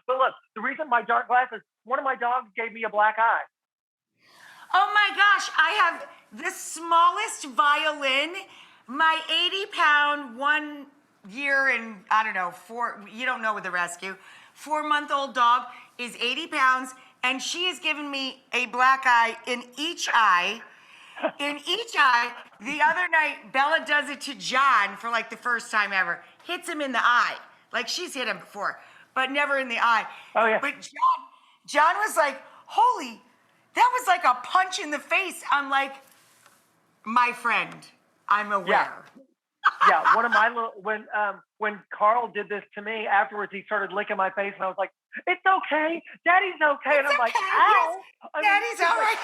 But look, the reason my dark glasses, one of my dogs gave me a black eye. Oh my gosh, I have the smallest violin. My 80-pound, 1 year and I don't know, you don't know with the rescue, 4-month-old dog is 80 pounds, and she has given me a black eye in each eye. In each eye. The other night, Bella does it to John for like the first time ever. Hits him in the eye. Like she's hit him before, but never in the eye. Oh, yeah. But John was like, holy, that was like a punch in the face. I'm like, my friend, I'm aware. Yeah, one of my little when Carl did this to me afterwards, he started licking my face, and I was like, "It's okay, Daddy's okay," and I'm like, "Ow, Yes. Daddy's all right.